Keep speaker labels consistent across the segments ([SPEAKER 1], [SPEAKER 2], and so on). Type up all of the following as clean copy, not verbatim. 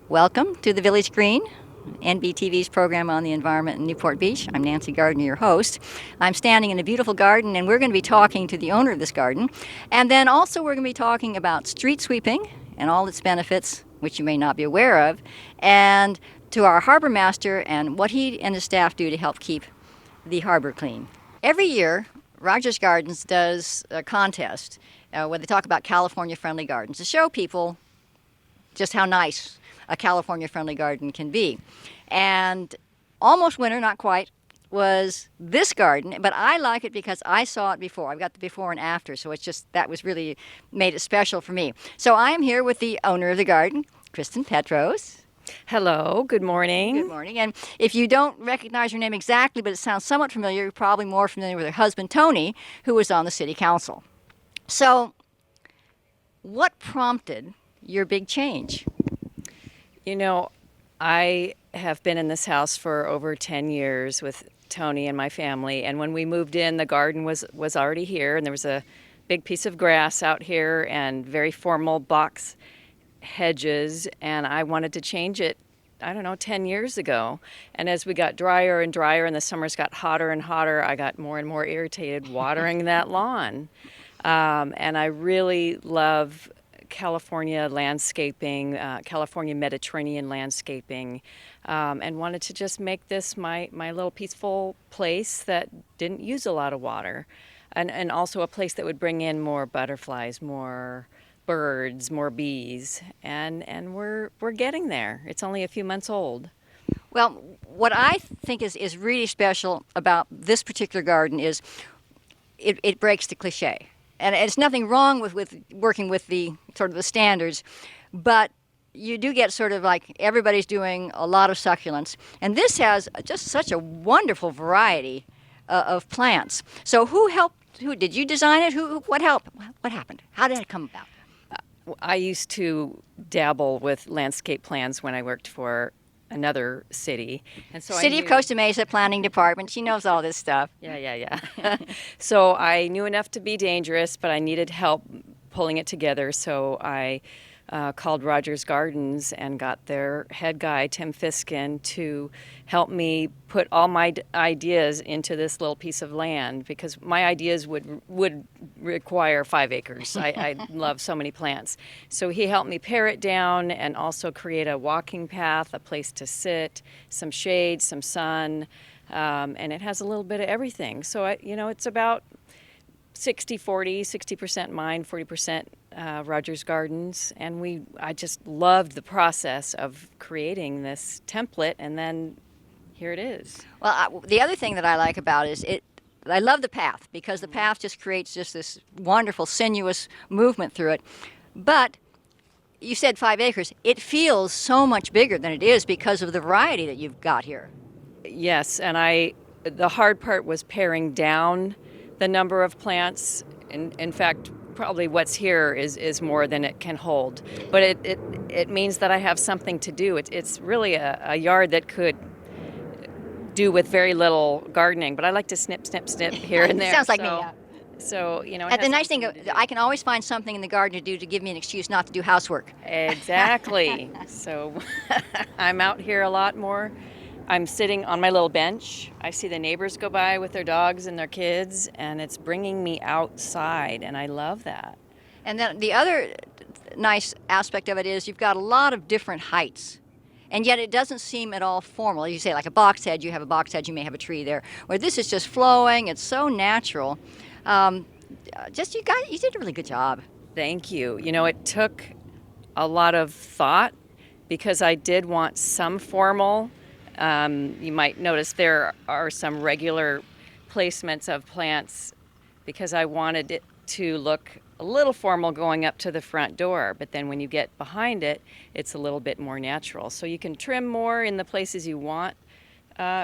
[SPEAKER 1] Welcome to the Village Green, NBTV's program on the environment in Newport Beach. I'm Nancy Gardner, your host. I'm standing in a beautiful garden, and we're going to be talking to the owner of this garden. And then also we're going to be talking about street sweeping and all its benefits, which you may not be aware of, and to our harbor master and what he and his staff do to help keep the harbor clean. Every year, Rogers Gardens does a contest where they talk about California-friendly gardens to show people just how nice a California-friendly garden can be. And almost winter, not quite, was this garden, but I like it because I saw it before. I've got the before and after, so it's just, that was really made it special for me. So I am here with the owner of the garden, Kristen Petros.
[SPEAKER 2] Hello, good morning.
[SPEAKER 1] Good morning. And if you don't recognize her name exactly, but it sounds somewhat familiar, you're probably more familiar with her husband, Tony, who was on the city council. So what prompted your big change?
[SPEAKER 2] You know, I have been in this house for over 10 years with Tony and my family, and when we moved in, the garden was already here, and there was a big piece of grass out here and very formal box hedges, and I wanted to change it, 10 years ago. And as we got drier and drier and the summers got hotter and hotter, I got more and more irritated watering that lawn. And I really love California landscaping, California Mediterranean landscaping, and wanted to just make this my little peaceful place that didn't use a lot of water, and also a place that would bring in more butterflies, more birds, more bees, and we're getting there. It's only a few months old.
[SPEAKER 1] Well, what I think is really special about this particular garden is it breaks the cliche. And it's nothing wrong with working with the sort of the standards, but you do get sort of like everybody's doing a lot of succulents. And this has just such a wonderful variety of plants. So who helped? Who did you design it? What helped? What happened? How did it come about?
[SPEAKER 2] I used to dabble with landscape plans when I worked for another city. And so
[SPEAKER 1] City of Costa Mesa Planning Department. She knows all this stuff.
[SPEAKER 2] Yeah. So I knew enough to be dangerous, but I needed help pulling it together. So I called Rogers Gardens and got their head guy, Tim Fiskin, to help me put all my ideas into this little piece of land, because my ideas would require 5 acres. I love so many plants. So he helped me pare it down and also create a walking path, a place to sit, some shade, some sun, and it has a little bit of everything. So, it's about 60-40, 60% mine, 40% Rogers Gardens, and I just loved the process of creating this template, and then here it is.
[SPEAKER 1] Well, the other thing that I like about it is I love the path, because the path just creates just this wonderful sinuous movement through it. But you said 5 acres. It feels so much bigger than it is because of the variety that you've got here.
[SPEAKER 2] Yes, and the hard part was paring down the number of plants. In fact, probably what's here is more than it can hold. But it means that I have something to do. It's really a yard that could do with very little gardening. But I like to snip here and there.
[SPEAKER 1] Sounds like me, yeah.
[SPEAKER 2] So,
[SPEAKER 1] And the nice thing, I can always find something in the garden to do to give me an excuse not to do housework.
[SPEAKER 2] Exactly. So I'm out here a lot more. I'm sitting on my little bench. I see the neighbors go by with their dogs and their kids, and it's bringing me outside, and I love that.
[SPEAKER 1] And then the other nice aspect of it is you've got a lot of different heights, and yet it doesn't seem at all formal. You say like a box hedge, you have a box hedge, you may have a tree there, where this is just flowing, it's so natural. You did a really good job.
[SPEAKER 2] Thank you. It took a lot of thought, because I did want some formal. You might notice there are some regular placements of plants, because I wanted it to look a little formal going up to the front door, but then when you get behind it, it's a little bit more natural. So you can trim more in the places you want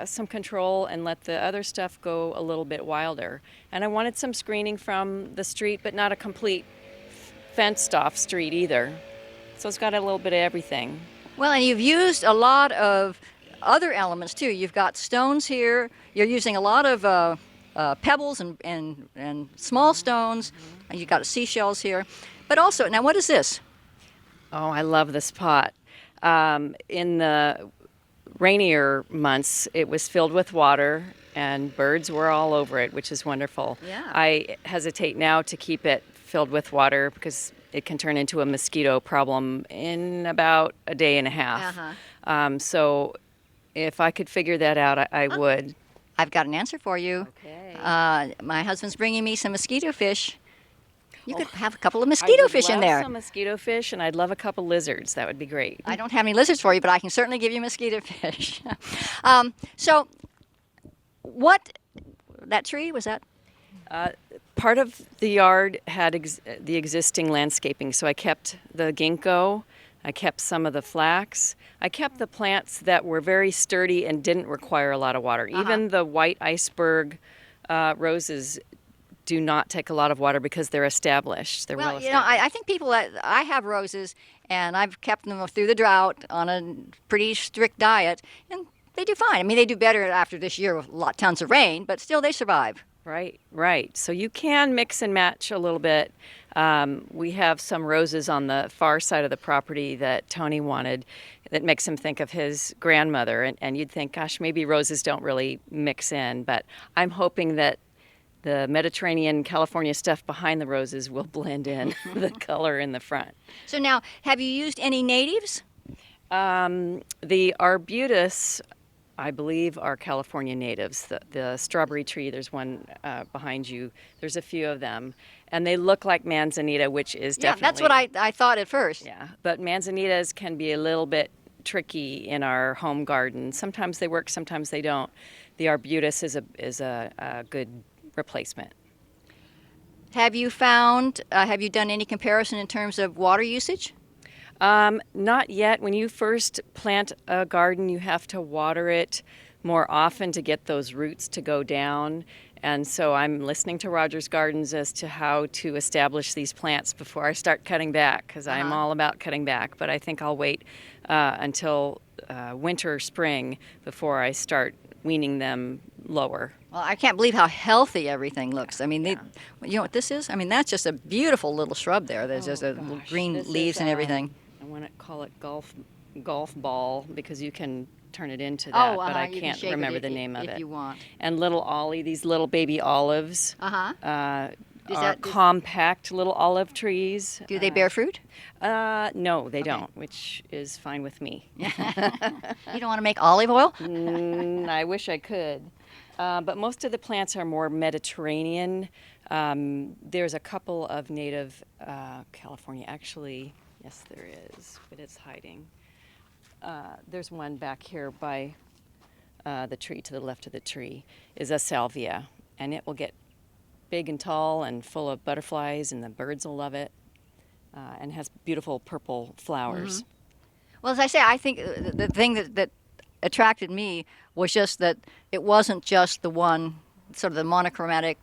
[SPEAKER 2] some control and let the other stuff go a little bit wilder. And I wanted some screening from the street, but not a complete fenced off street either. So it's got a little bit of everything.
[SPEAKER 1] Well, and you've used a lot of other elements too. You've got stones here. You're using a lot of pebbles and small stones. And you've got seashells here. But also, now what is this?
[SPEAKER 2] Oh, I love this pot. In the rainier months, it was filled with water and birds were all over it, which is wonderful.
[SPEAKER 1] Yeah.
[SPEAKER 2] I hesitate now to keep it filled with water because it can turn into a mosquito problem in about a day and a half. So if I could figure that out, I would.
[SPEAKER 1] I've got an answer for you.
[SPEAKER 2] Okay.
[SPEAKER 1] My husband's bringing me some mosquito fish. You could have a couple of mosquito fish in
[SPEAKER 2] I'd
[SPEAKER 1] there.
[SPEAKER 2] love some mosquito fish, and I'd love a couple lizards. That would be great.
[SPEAKER 1] I don't have any lizards for you, but I can certainly give you mosquito fish. So, that tree, was that?
[SPEAKER 2] Part of the yard had the existing landscaping, so I kept the ginkgo, I kept some of the flax, I kept the plants that were very sturdy and didn't require a lot of water. Even the white iceberg roses do not take a lot of water because they're established. They're well established.
[SPEAKER 1] I think I have roses, and I've kept them through the drought on a pretty strict diet, and they do fine. I mean, they do better after this year with tons of rain, but still they survive.
[SPEAKER 2] Right. So you can mix and match a little bit. We have some roses on the far side of the property that Tony wanted that makes him think of his grandmother, and you'd think, gosh, maybe roses don't really mix in, but I'm hoping that the Mediterranean California stuff behind the roses will blend in the color in the front.
[SPEAKER 1] So now, have you used any natives?
[SPEAKER 2] The arbutus, I believe, are California natives. The strawberry tree, there's one behind you. There's a few of them. And they look like manzanita, which is definitely...
[SPEAKER 1] Yeah, that's what I thought at first.
[SPEAKER 2] Yeah, but manzanitas can be a little bit tricky in our home garden. Sometimes they work, sometimes they don't. The arbutus is a good replacement.
[SPEAKER 1] Have you done any comparison in terms of water usage?
[SPEAKER 2] Not yet. When you first plant a garden, you have to water it more often to get those roots to go down. And so I'm listening to Roger's Gardens as to how to establish these plants before I start cutting back, because I'm all about cutting back. But I think I'll wait until winter, spring before I start weaning them lower.
[SPEAKER 1] Well, I can't believe how healthy everything looks. I mean, you know what this is? I mean, that's just a beautiful little shrub there. There's just little green leaves and everything.
[SPEAKER 2] I want to call it golf ball because you can turn it into that, but I can't remember the name of it.
[SPEAKER 1] If you want.
[SPEAKER 2] And little ollie, these little baby olives. Are
[SPEAKER 1] that
[SPEAKER 2] compact little olive trees.
[SPEAKER 1] Do they bear fruit?
[SPEAKER 2] No, they don't, which is fine with me.
[SPEAKER 1] You don't want to make olive oil?
[SPEAKER 2] I wish I could. But most of the plants are more Mediterranean. There's a couple of native California, actually. Yes, there is, but it's hiding. There's one back here by the tree, to the left of the tree, is a salvia, and it will get big and tall and full of butterflies, and the birds will love it, and has beautiful purple flowers.
[SPEAKER 1] Well, as I say, I think the thing that attracted me was just that it wasn't just the one, sort of the monochromatic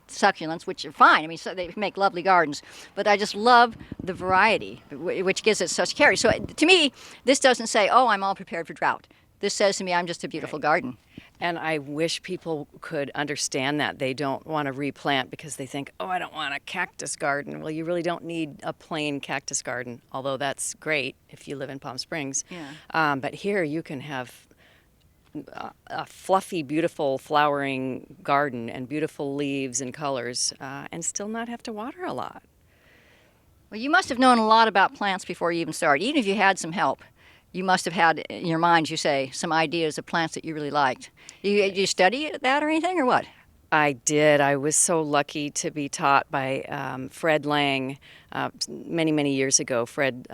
[SPEAKER 1] succulents, which are fine. I mean, so they make lovely gardens. But I just love the variety, which gives it such character. So to me, this doesn't say, oh, I'm all prepared for drought. This says to me, I'm just a beautiful garden.
[SPEAKER 2] And I wish people could understand that. They don't want to replant because they think, oh, I don't want a cactus garden. Well, you really don't need a plain cactus garden, although that's great if you live in Palm Springs.
[SPEAKER 1] Yeah.
[SPEAKER 2] But here you can have a fluffy, beautiful flowering garden and beautiful leaves and colors and still not have to water a lot.
[SPEAKER 1] Well, you must have known a lot about plants before you even started. Even if you had some help, you must have had in your mind, you say, some ideas of plants that you really liked. Did you study that or anything, or what?
[SPEAKER 2] I did. I was so lucky to be taught by Fred Lang many, many years ago. Fred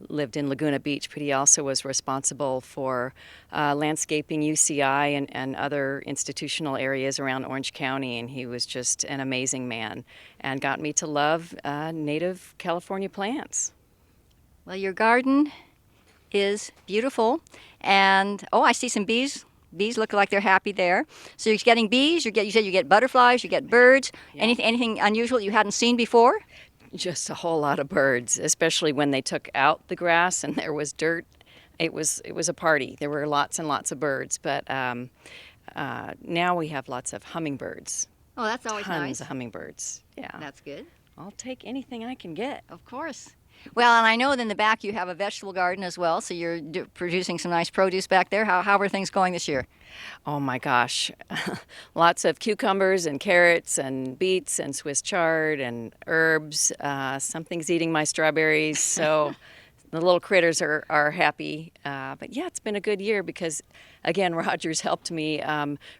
[SPEAKER 2] lived in Laguna Beach, but he also was responsible for landscaping UCI and other institutional areas around Orange County, and he was just an amazing man and got me to love native California plants.
[SPEAKER 1] Well, your garden is beautiful, and I see some bees. Bees look like they're happy there. So you're getting bees. You said you get butterflies. You get birds. Yeah. Anything unusual you hadn't seen before?
[SPEAKER 2] Just a whole lot of birds, especially when they took out the grass and there was dirt. It was a party. There were lots and lots of birds, but now we have lots of hummingbirds.
[SPEAKER 1] Oh, that's always nice.
[SPEAKER 2] Tons of hummingbirds. Yeah,
[SPEAKER 1] that's good.
[SPEAKER 2] I'll take anything I can get.
[SPEAKER 1] Of course. Well, and I know in the back you have a vegetable garden as well, so you're producing some nice produce back there. How are things going this year?
[SPEAKER 2] Oh my gosh. Lots of cucumbers and carrots and beets and Swiss chard and herbs. Something's eating my strawberries, so the little critters are happy. But yeah, it's been a good year because, again, Roger's helped me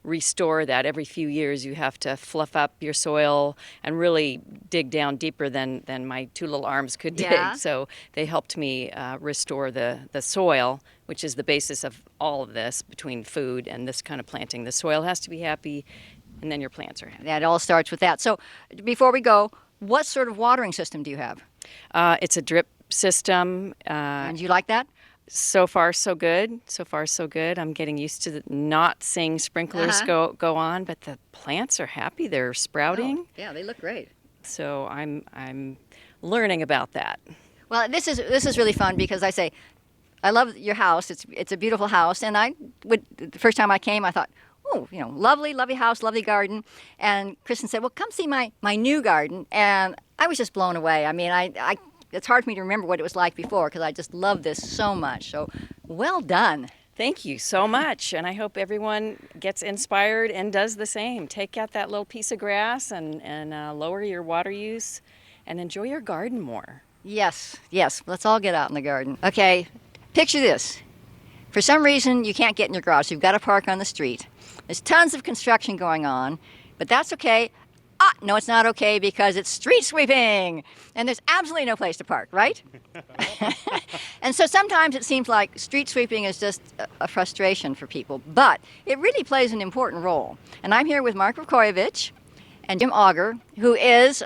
[SPEAKER 2] restore that. Every few years you have to fluff up your soil and really dig down deeper than my two little arms could
[SPEAKER 1] Yeah.
[SPEAKER 2] dig. So they helped me restore the soil, which is the basis of all of this between food and this kind of planting. The soil has to be happy, and then your plants are happy.
[SPEAKER 1] That all starts with that. So before we go, what sort of watering system do you have?
[SPEAKER 2] It's a drip system.
[SPEAKER 1] And do you like that?
[SPEAKER 2] So far, so good. So far, so good. I'm getting used to not seeing sprinklers go on, but the plants are happy. They're sprouting.
[SPEAKER 1] Oh, yeah, they look great.
[SPEAKER 2] So I'm learning about that.
[SPEAKER 1] Well, this is really fun because I love your house. It's a beautiful house, and the first time I came, I thought, oh, lovely, lovely house, lovely garden. And Kristen said, well, come see my new garden, and I was just blown away. I mean, it's hard for me to remember what it was like before because I just love this so much. So, well done.
[SPEAKER 2] Thank you so much, and I hope everyone gets inspired and does the same. Take out that little piece of grass and lower your water use, and enjoy your garden more.
[SPEAKER 1] Yes. Let's all get out in the garden. Okay, picture this. For some reason, you can't get in your garage, so you've got to park on the street. There's tons of construction going on, but that's okay. No, it's not okay because it's street sweeping, and there's absolutely no place to park, right? And so sometimes it seems like street sweeping is just a frustration for people, but it really plays an important role. And I'm here with Mark Vukojevic and Jim Auger, who is,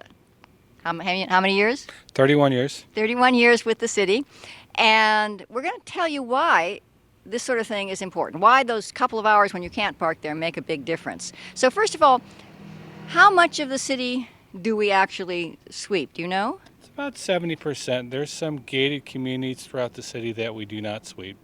[SPEAKER 1] how many years?
[SPEAKER 3] 31 years.
[SPEAKER 1] 31 years with the city. And we're going to tell you why this sort of thing is important, why those couple of hours when you can't park there make a big difference. So first of all, how much of the city do we actually sweep? Do you know?
[SPEAKER 3] It's about 70%. There's some gated communities throughout the city that we do not sweep,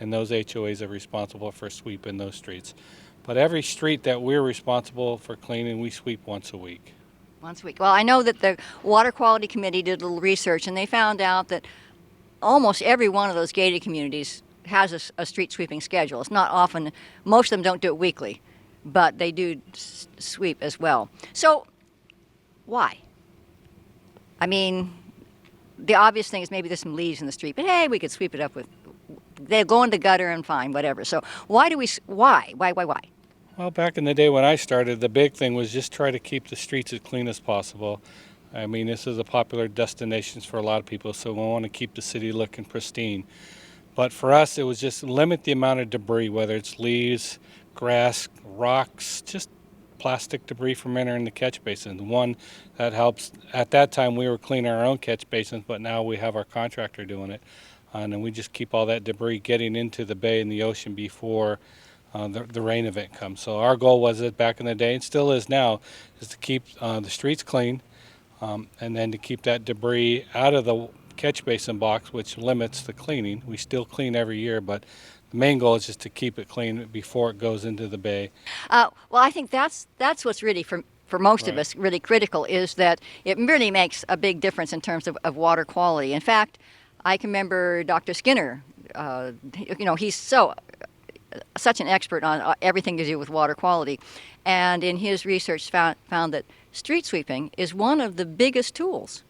[SPEAKER 3] and those HOAs are responsible for sweeping those streets. But every street that we're responsible for cleaning, we sweep once a week.
[SPEAKER 1] Once a week. Well, I know that the Water Quality Committee did a little research, and they found out that almost every one of those gated communities has a street sweeping schedule. It's not often, most of them don't do it weekly, but they do sweep as well. So, why? I mean, the obvious thing is maybe there's some leaves in the street, but hey, we could sweep it up with, they'll go in the gutter and fine, whatever. So why? Why?
[SPEAKER 3] Well, back in the day when I started, the big thing was just try to keep the streets as clean as possible. I mean, this is a popular destination for a lot of people, so we want to keep the city looking pristine. But for us, it was just limit the amount of debris, whether it's leaves, grass, rocks, just plastic debris from entering the catch basin. The one that helps, at that time we were cleaning our own catch basins, but now we have our contractor doing it. And then we just keep all that debris getting into the bay and the ocean before the rain event comes. So our goal was it back in the day, and still is now, is to keep the streets clean, and then to keep that debris out of the catch basin box, which limits the cleaning. We still clean every year, but the main goal is just to keep it clean before it goes into the bay.
[SPEAKER 1] Well, I think that's what's really, for most of us, really critical, is that it really makes a big difference in terms of water quality. In fact, I can remember Dr. Skinner, he's such an expert on everything to do with water quality, and in his research found that street sweeping is one of the biggest tools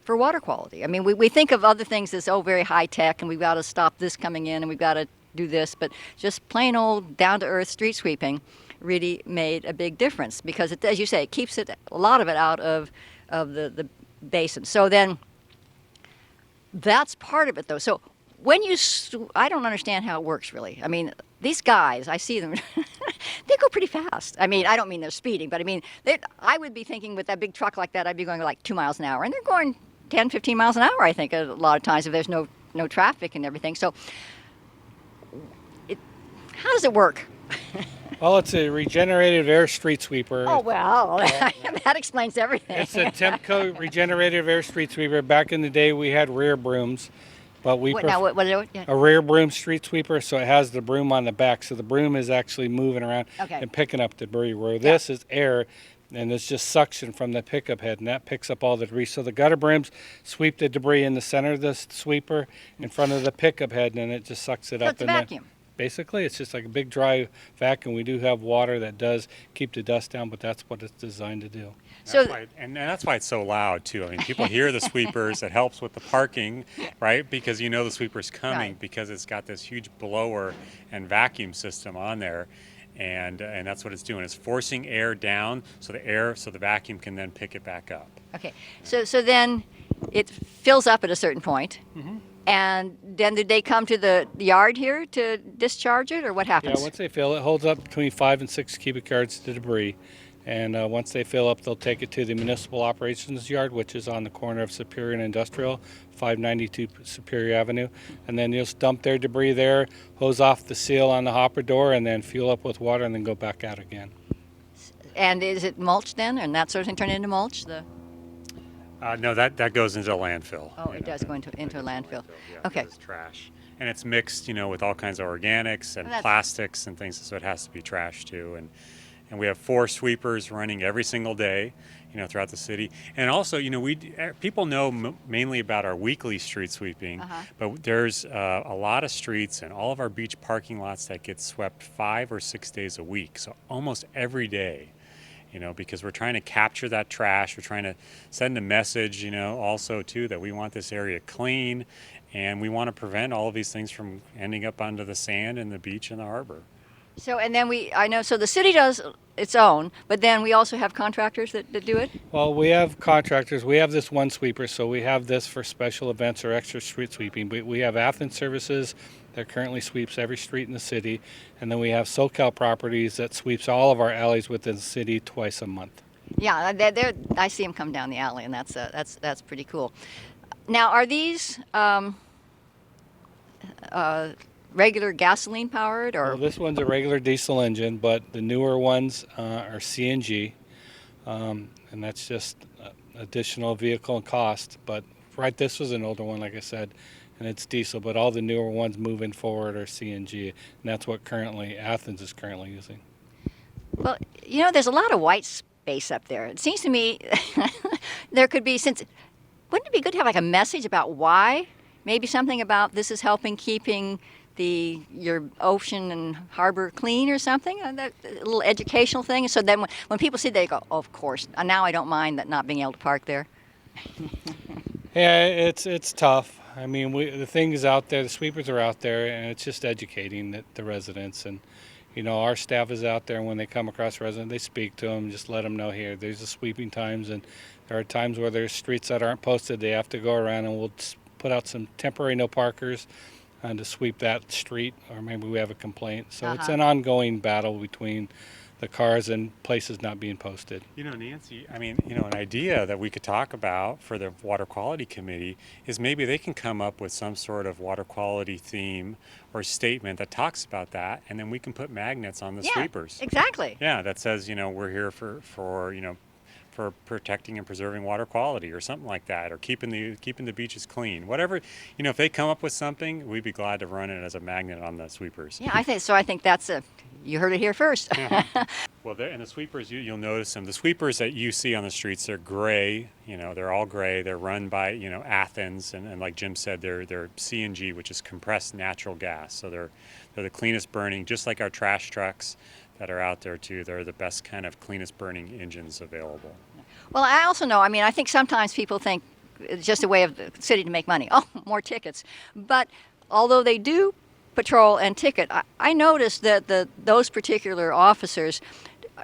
[SPEAKER 1] for water quality. I mean, we think of other things as, very high tech, and we've got to stop this coming in, and we've got to do this, but just plain old down-to-earth street sweeping really made a big difference because, it, as you say, it keeps a lot of it out of the basin. So then that's part of it, though. So when I don't understand how it works, really. I mean, these guys, I see them, they go pretty fast. I mean, I don't mean they're speeding, but I mean, I would be thinking with that big truck like that, I'd be going like 2 miles an hour, and they're going 10, 15 miles an hour, I think, a lot of times if there's no traffic and everything. So how does it work?
[SPEAKER 3] Well, it's a regenerative air street sweeper.
[SPEAKER 1] Oh, well, that explains everything.
[SPEAKER 3] It's a Temco regenerative air street sweeper. Back in the day, we had rear brooms, but we
[SPEAKER 1] what is it? Yeah.
[SPEAKER 3] a rear broom street sweeper, so it has the broom on the back, so the broom is actually moving around
[SPEAKER 1] Okay.
[SPEAKER 3] and picking up debris. Where this is air and it's just suction from the pickup head, and that picks up all the debris. So the gutter brims sweep the debris in the center of the sweeper in front of the pickup head, and it just sucks it
[SPEAKER 1] So
[SPEAKER 3] up.
[SPEAKER 1] it's a
[SPEAKER 3] And then
[SPEAKER 1] vacuum.
[SPEAKER 3] basically, it's just like a big dry vacuum. We do have water that does keep the dust down, but that's what it's designed to do.
[SPEAKER 1] So
[SPEAKER 4] And that's why it's so loud too. I mean, people hear the sweepers. It helps with the parking, right? Because you know the sweeper's coming
[SPEAKER 1] Right.
[SPEAKER 4] because it's got this huge blower and vacuum system on there, and that's what it's doing. It's forcing air down so the vacuum can then pick it back up.
[SPEAKER 1] okay, so then it fills up at a certain point, and then did they come to the yard here to discharge it, or what happens?
[SPEAKER 3] Yeah, once they fill, it holds up between 5 and 6 cubic yards of debris. And once they fill up, they'll take it to the municipal operations yard, which is on the corner of Superior and Industrial, 592 Superior Avenue. And then you'll just dump their debris there, hose off the seal on the hopper door, and then fuel up with water, and then go back out again.
[SPEAKER 1] And is it mulch then, and that sort of thing turned into mulch?
[SPEAKER 4] No, that goes into a landfill.
[SPEAKER 1] Oh,
[SPEAKER 4] you
[SPEAKER 1] it
[SPEAKER 4] know.
[SPEAKER 1] does go into a landfill.
[SPEAKER 4] Yeah,
[SPEAKER 1] Okay.
[SPEAKER 4] It's trash, and it's mixed, with all kinds of organics and
[SPEAKER 1] That's-
[SPEAKER 4] plastics and things, so it has to be trash too. And we have 4 sweepers running every single day, throughout the city. And also, people know mainly about our weekly street sweeping, but there's a lot of streets and all of our beach parking lots that get swept 5 or 6 days a week, so almost every day. Because we're trying to capture that trash. We're trying to send a message, also too, that we want this area clean, and we want to prevent all of these things from ending up onto the sand and the beach and the harbor.
[SPEAKER 1] So, and then so the city does its own, but then we also have contractors that do it?
[SPEAKER 3] Well, we have contractors. We have this one sweeper, so we have this for special events or extra street sweeping. But we have Athens Services that currently sweeps every street in the city, and then we have SoCal Properties that sweeps all of our alleys within the city twice a month.
[SPEAKER 1] Yeah, I see them come down the alley, and that's pretty cool. Now, are these regular gasoline powered, or
[SPEAKER 3] Well, this one's a regular diesel engine, but the newer ones are CNG, and that's just additional vehicle and cost. But this was an older one, like I said, and it's diesel. But all the newer ones moving forward are CNG, and that's what Athens is currently using.
[SPEAKER 1] well, there's a lot of white space up there. It seems to me there could be wouldn't it be good to have like a message about why? Maybe something about this is helping keeping your ocean and harbor clean or something, a little educational thing. So then when people see, they go, oh, of course. Now I don't mind that not being able to park there.
[SPEAKER 3] Yeah, it's tough. I mean, the thing is out there, the sweepers are out there, and it's just educating the residents. And, our staff is out there, and when they come across a resident, they speak to them, just let them know here, there's the sweeping times, and there are times where there's streets that aren't posted. They have to go around, and we'll put out some temporary no parkers to sweep that street, or maybe we have a complaint. So it's an ongoing battle between the cars and places not being posted.
[SPEAKER 4] Nancy, I mean, an idea that we could talk about for the Water Quality Committee is maybe they can come up with some sort of water quality theme or statement that talks about that, and then we can put magnets on the sweepers.
[SPEAKER 1] Exactly.
[SPEAKER 4] Yeah, that says, we're here for protecting and preserving water quality or something like that, or keeping the beaches clean. Whatever, if they come up with something, we'd be glad to run it as a magnet on the sweepers.
[SPEAKER 1] Yeah, I think so. I think that's you heard it here first.
[SPEAKER 4] Well, and the sweepers, you'll notice them. The sweepers that you see on the streets, they're gray. They're all gray. They're run by, Athens, and like Jim said, they're CNG, which is compressed natural gas. So they're the cleanest burning, just like our trash trucks that are out there too. They're the best kind of cleanest burning engines available.
[SPEAKER 1] Well, I also know, I think sometimes people think it's just a way of the city to make money. Oh, more tickets. But although they do patrol and ticket, I noticed that those particular officers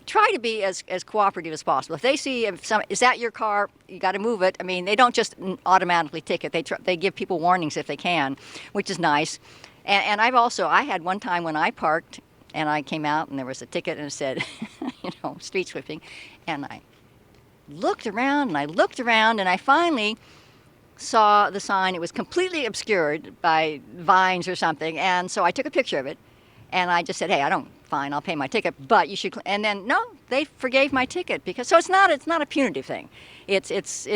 [SPEAKER 1] try to be as cooperative as possible. If they see is that your car, you got to move it. They don't just automatically ticket. They give people warnings if they can, which is nice. And I had one time when I parked and I came out and there was a ticket and it said, street sweeping, and I looked around and I finally saw the sign. It was completely obscured by vines or something, and so I took a picture of it, and I just said, "Hey, fine, I'll pay my ticket, but you should." And then they forgave my ticket because it's not a punitive thing. It's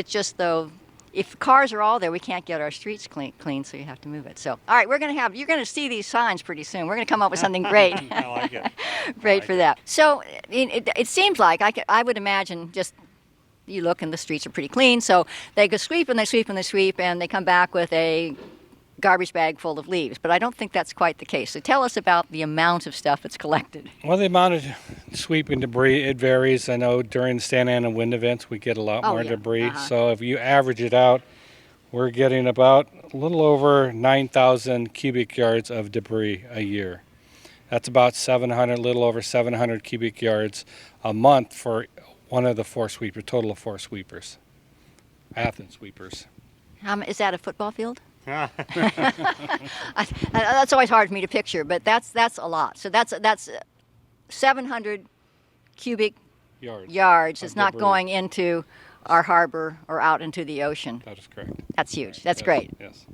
[SPEAKER 1] just though if cars are all there, we can't get our streets clean, so you have to move it. So, all right, you're going to see these signs pretty soon. We're going to come up with something great.
[SPEAKER 4] I like it.
[SPEAKER 1] Great
[SPEAKER 4] like
[SPEAKER 1] for
[SPEAKER 4] it.
[SPEAKER 1] that. So it seems like I would imagine just you look and the streets are pretty clean. So they go sweep and they sweep and they sweep and they come back with a garbage bag full of leaves. But I don't think that's quite the case. So tell us about the amount of stuff that's collected.
[SPEAKER 3] Well, the amount of sweeping debris, it varies. I know during Santa Ana wind events, we get a lot more debris. So if you average it out, we're getting about a little over 9,000 cubic yards of debris a year. That's about 700, a little over 700 cubic yards a month for one of the four sweepers, total of four sweepers, Athens sweepers.
[SPEAKER 1] Is that a football field? That's always hard for me to picture, but that's a lot. So that's 700 cubic yards. It's not going into our harbor or out into the ocean.
[SPEAKER 3] That is correct.
[SPEAKER 1] That's huge. That's great.
[SPEAKER 3] Yes.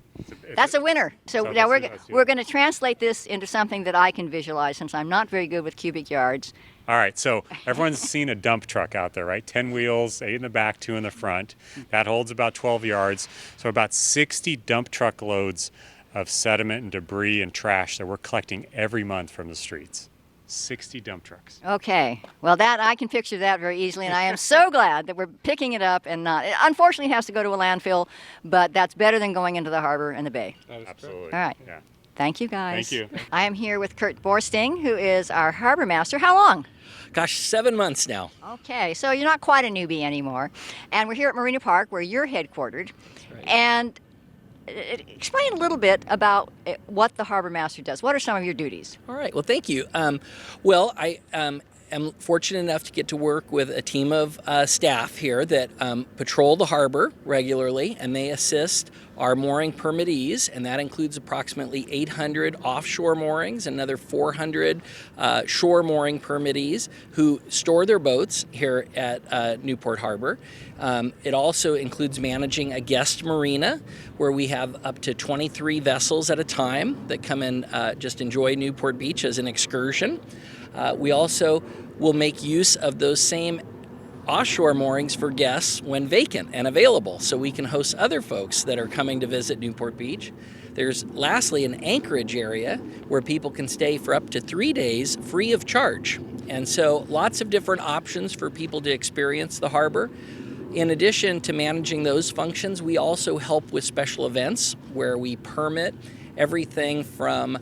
[SPEAKER 1] That's a winner. So now we're going to translate this into something that I can visualize, since I'm not very good with cubic yards.
[SPEAKER 4] All right, so everyone's seen a dump truck out there, right? 10 wheels, 8 in the back, 2 in the front. That holds about 12 yards. So about 60 dump truck loads of sediment and debris and trash that we're collecting every month from the streets. 60 dump trucks.
[SPEAKER 1] Okay. Well, that I can picture that very easily, and I am so glad that we're picking it up and not. Unfortunately, it has to go to a landfill, but that's better than going into the harbor and the bay.
[SPEAKER 4] Absolutely.
[SPEAKER 1] All right.
[SPEAKER 4] Yeah.
[SPEAKER 1] Thank you, guys.
[SPEAKER 4] Thank you.
[SPEAKER 1] I am here with Kurt Borsting, who is our harbor master. How long?
[SPEAKER 5] Gosh, 7 months now.
[SPEAKER 1] Okay, so you're not quite a newbie anymore. And we're here at Marina Park, where you're headquartered.
[SPEAKER 5] That's right.
[SPEAKER 1] And explain a little bit about what the harbor master does. What are some of your duties?
[SPEAKER 5] All right, well, thank you. Well, I am fortunate enough to get to work with a team of staff here that patrol the harbor regularly, and they assist our mooring permittees, and that includes approximately 800 offshore moorings, another 400 shore mooring permittees who store their boats here at Newport Harbor. It also includes managing a guest marina where we have up to 23 vessels at a time that come and just enjoy Newport Beach as an excursion. We also will make use of those same offshore moorings for guests when vacant and available, so we can host other folks that are coming to visit Newport Beach. There's lastly an anchorage area where people can stay for up to 3 days free of charge. And so lots of different options for people to experience the harbor. In addition to managing those functions, we also help with special events where we permit everything from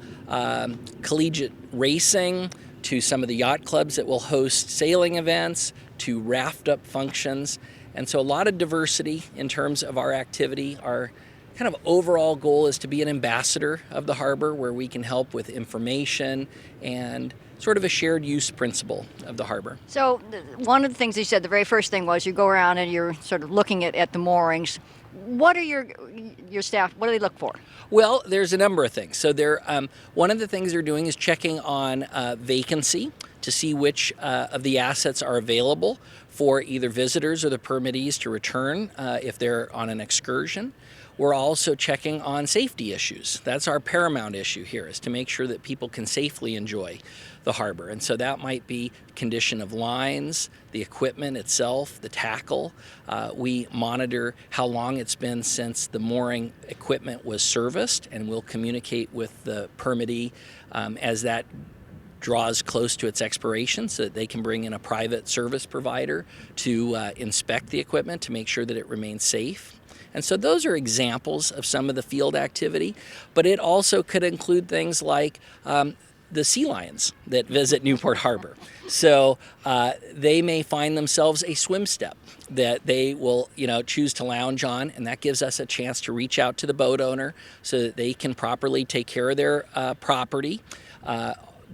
[SPEAKER 5] collegiate racing to some of the yacht clubs that will host sailing events, to raft-up functions. And so a lot of diversity in terms of our activity. Our kind of overall goal is to be an ambassador of the harbor where we can help with information and sort of a shared use principle of the harbor.
[SPEAKER 1] So one of the things you said, the very first thing was you go around and you're sort of looking at the moorings. What are your staff, what do they look for?
[SPEAKER 5] Well, there's a number of things. So one of the things they're doing is checking on vacancy to see which of the assets are available for either visitors or the permittees to return if they're on an excursion. We're also checking on safety issues. That's our paramount issue here, is to make sure that people can safely enjoy the harbor. And so that might be condition of lines, the equipment itself, the tackle. We monitor how long it's been since the mooring equipment was serviced, and we'll communicate with the permittee as that draws close to its expiration so that they can bring in a private service provider to inspect the equipment to make sure that it remains safe. And so those are examples of some of the field activity, but it also could include things like the sea lions that visit Newport Harbor. So they may find themselves a swim step that they will, choose to lounge on, and that gives us a chance to reach out to the boat owner so that they can properly take care of their property,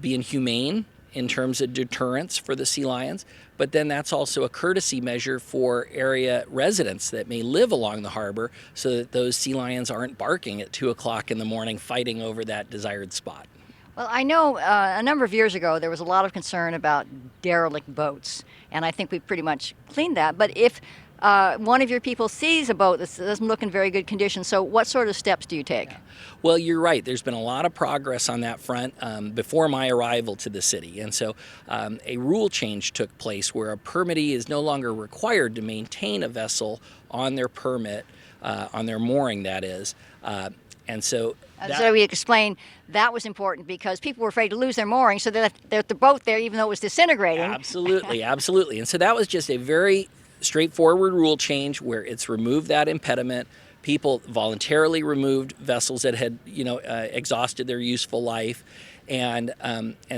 [SPEAKER 5] being humane in terms of deterrence for the sea lions. But then that's also a courtesy measure for area residents that may live along the harbor so that those sea lions aren't barking at 2 o'clock in the morning fighting over that desired spot.
[SPEAKER 1] Well, I know a number of years ago there was a lot of concern about derelict boats, and I think we've pretty much cleaned that. But if one of your people sees a boat that doesn't look in very good condition, so what sort of steps do you take?
[SPEAKER 5] Yeah. Well, you're right. There's been a lot of progress on that front before my arrival to the city. And so a rule change took place where a permittee is no longer required to maintain a vessel on their permit on their mooring, that is. And so
[SPEAKER 1] So we explained that was important because people were afraid to lose their mooring, so they left the boat there even though it was disintegrating.
[SPEAKER 5] Absolutely, absolutely. And so that was just a very straightforward rule change where it's removed that impediment. People voluntarily removed vessels that had, exhausted their useful life. And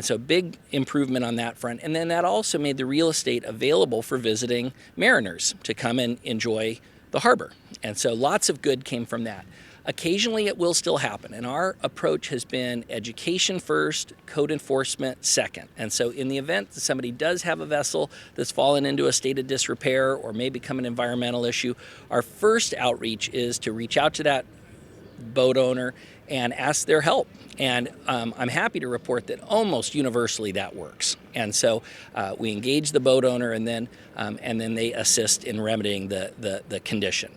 [SPEAKER 5] so big improvement on that front. And then that also made the real estate available for visiting mariners to come and enjoy the harbor. And so lots of good came from that. Occasionally it will still happen, and our approach has been education first, code enforcement second. And so in the event that somebody does have a vessel that's fallen into a state of disrepair or may become an environmental issue, our first outreach is to reach out to that boat owner and ask their help. And I'm happy to report that almost universally that works. And so we engage the boat owner, and then they assist in remedying the condition.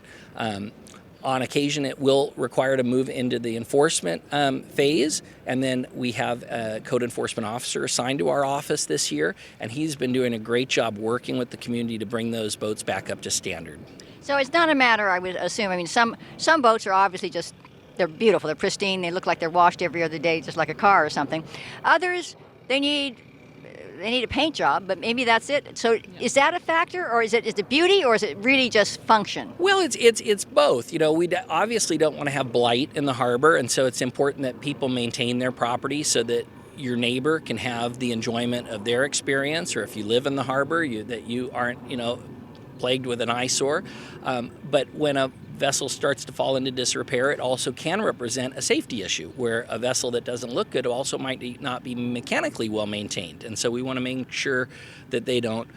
[SPEAKER 5] On occasion, it will require to move into the enforcement phase, and then we have a code enforcement officer assigned to our office this year, and he's been doing a great job working with the community to bring those boats back up to standard.
[SPEAKER 1] So it's not a matter, I would assume. I mean, some boats are obviously just, they're beautiful, they're pristine, they look like they're washed every other day, just like a car or something. Others, they need a paint job, but maybe that's it. So is that a factor, or is it beauty, or is it really just function?
[SPEAKER 5] Well, it's both. We obviously don't want to have blight in the harbor, and so it's important that people maintain their property so that your neighbor can have the enjoyment of their experience, or if you live in the harbor, that you aren't, plagued with an eyesore. But when a vessel starts to fall into disrepair, it also can represent a safety issue, where a vessel that doesn't look good also might not be mechanically well maintained. And so we want to make sure that they don't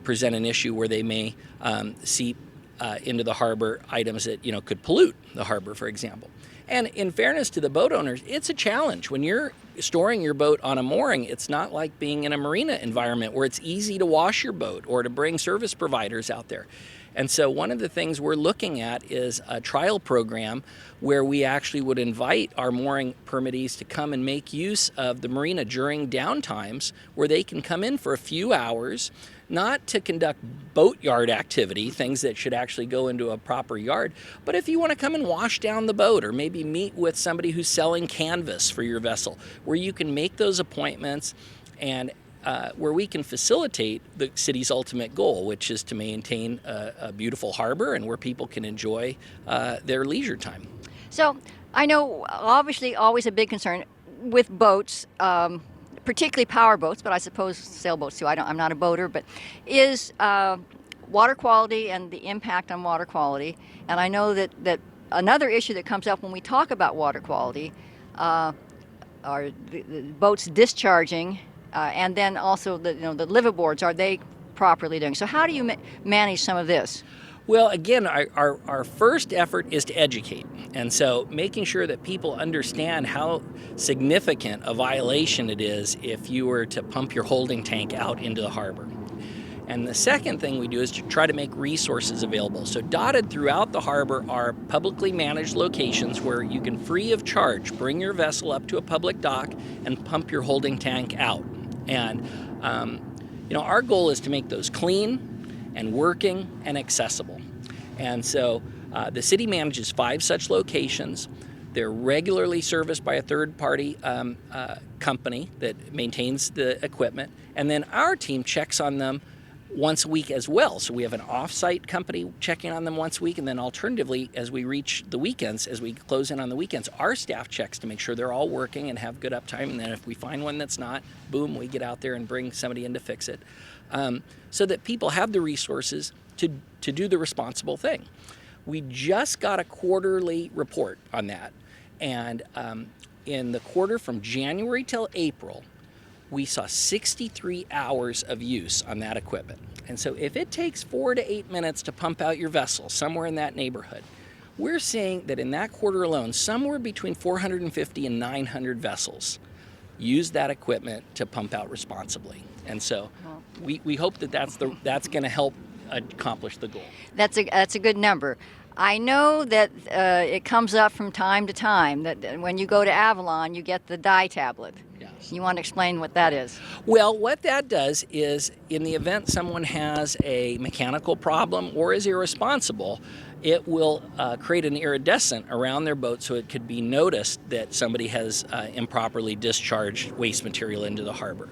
[SPEAKER 5] present an issue where they may seep into the harbor items that could pollute the harbor, for example. And in fairness to the boat owners, it's a challenge. When you're storing your boat on a mooring, it's not like being in a marina environment where it's easy to wash your boat or to bring service providers out there. And so one of the things we're looking at is a trial program where we actually would invite our mooring permittees to come and make use of the marina during downtimes, where they can come in for a few hours, not to conduct boatyard activity, things that should actually go into a proper yard, but if you want to come and wash down the boat, or maybe meet with somebody who's selling canvas for your vessel, where you can make those appointments and where we can facilitate the city's ultimate goal, which is to maintain a beautiful harbor and where people can enjoy their leisure time.
[SPEAKER 1] So I know, obviously, always a big concern with boats, particularly power boats, but I suppose sailboats too. I'm not a boater, but is water quality and the impact on water quality. And I know that another issue that comes up when we talk about water quality are the boats discharging, and then also the liveaboards. Are they properly doing? So how do you manage some of this?
[SPEAKER 5] Well, again, our first effort is to educate. And so making sure that people understand how significant a violation it is if you were to pump your holding tank out into the harbor. And the second thing we do is to try to make resources available. So dotted throughout the harbor are publicly managed locations where you can, free of charge, bring your vessel up to a public dock and pump your holding tank out. And our goal is to make those clean and working and accessible. And so the city manages 5 such locations. They're regularly serviced by a third-party company that maintains the equipment. And then our team checks on them once a week as well. So we have an off-site company checking on them once a week, and then alternatively, as we reach the weekends, as we close in on the weekends, our staff checks to make sure they're all working and have good uptime. And then if we find one that's not, boom, we get out there and bring somebody in to fix it. So that people have the resources to do the responsible thing. We just got a quarterly report on that. And in the quarter from January till April, we saw 63 hours of use on that equipment. And so if it takes 4 to 8 minutes to pump out your vessel, somewhere in that neighborhood, we're seeing that in that quarter alone, somewhere between 450 and 900 vessels use that equipment to pump out responsibly. And so we hope that that's going to help accomplish the goal. That's
[SPEAKER 1] a good number. I know that it comes up from time to time that when you go to Avalon, you get the dye tablet. Yes. You want to explain what that is?
[SPEAKER 5] Well, what that does is, in the event someone has a mechanical problem or is irresponsible, it will create an iridescent around their boat so it could be noticed that somebody has improperly discharged waste material into the harbor.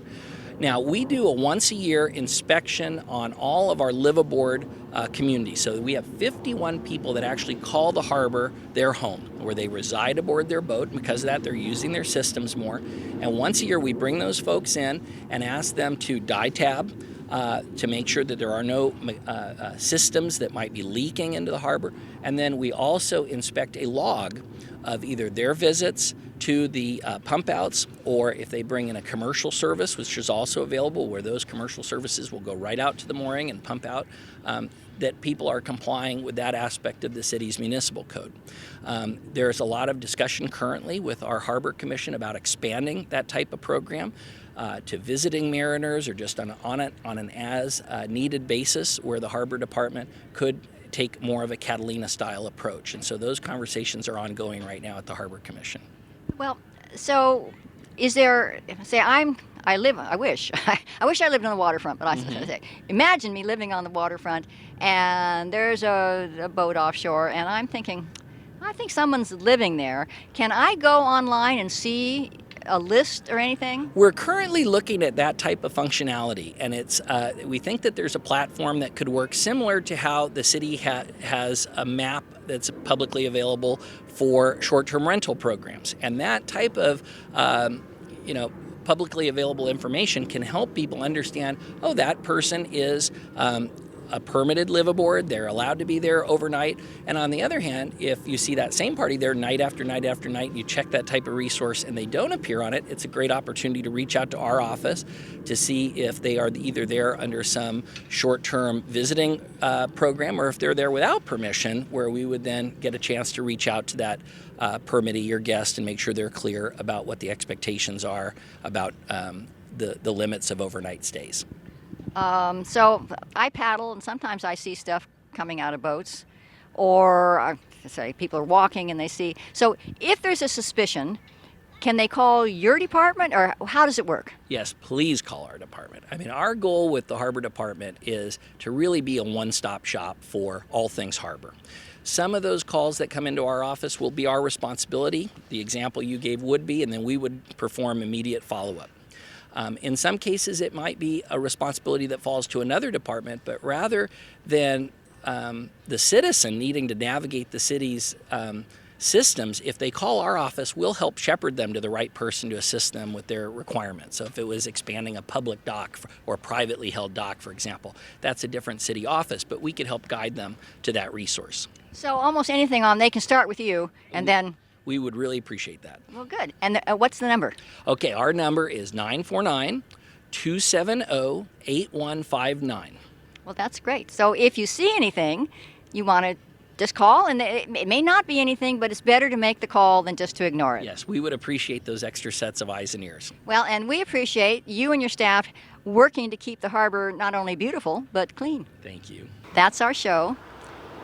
[SPEAKER 5] Now, we do a once-a-year inspection on all of our live-aboard communities. So we have 51 people that actually call the harbor their home, where they reside aboard their boat. And because of that, they're using their systems more. And once a year, we bring those folks in and ask them to dye tab to make sure that there are no systems that might be leaking into the harbor. And then we also inspect a log of either their visits to the pump outs, or if they bring in a commercial service, which is also available, where those commercial services will go right out to the mooring and pump out, that people are complying with that aspect of the city's municipal code. There's a lot of discussion currently with our Harbor Commission about expanding that type of program to visiting mariners, or just on an as needed basis, where the Harbor Department could take more of a Catalina-style approach. And so those conversations are ongoing right now at the Harbor Commission.
[SPEAKER 1] Well, so is there, say I wish I lived on the waterfront, but imagine me living on the waterfront and there's a boat offshore and I'm thinking, I think someone's living there. Can I go online and see a list or anything?
[SPEAKER 5] We're currently looking at that type of functionality, and it's we think that there's a platform that could work similar to how the city has a map that's publicly available for short-term rental programs, and that type of publicly available information can help people understand, oh, that person is a permitted live aboard, they're allowed to be there overnight. And on the other hand, if you see that same party there night after night after night, and you check that type of resource and they don't appear on it, it's a great opportunity to reach out to our office to see if they are either there under some short-term visiting program, or if they're there without permission, where we would then get a chance to reach out to that permittee or guest and make sure they're clear about what the expectations are about the limits of overnight stays.
[SPEAKER 1] So I paddle, and sometimes I see stuff coming out of boats, or say people are walking and they see. So if there's a suspicion, can they call your department, or how does it work?
[SPEAKER 5] Yes, please call our department. I mean, our goal with the Harbor Department is to really be a one-stop shop for all things harbor. Some of those calls that come into our office will be our responsibility. The example you gave would be, and then we would perform immediate follow-up. In some cases, it might be a responsibility that falls to another department, but rather than the citizen needing to navigate the city's systems, if they call our office, we'll help shepherd them to the right person to assist them with their requirements. So if it was expanding a public dock or privately held dock, for example, that's a different city office, but we could help guide them to that resource.
[SPEAKER 1] So almost anything they can start with you, and then...
[SPEAKER 5] We would really appreciate that.
[SPEAKER 1] Well, good. And what's the number?
[SPEAKER 5] Okay, our number is 949-270-8159.
[SPEAKER 1] Well, that's great. So if you see anything, you want to just call, and it may not be anything, but it's better to make the call than just to ignore it.
[SPEAKER 5] Yes, we would appreciate those extra sets of eyes and ears.
[SPEAKER 1] Well, and we appreciate you and your staff working to keep the harbor not only beautiful, but clean.
[SPEAKER 5] Thank you.
[SPEAKER 1] That's our show.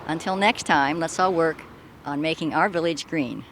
[SPEAKER 1] Until next time, let's all work on making our village green.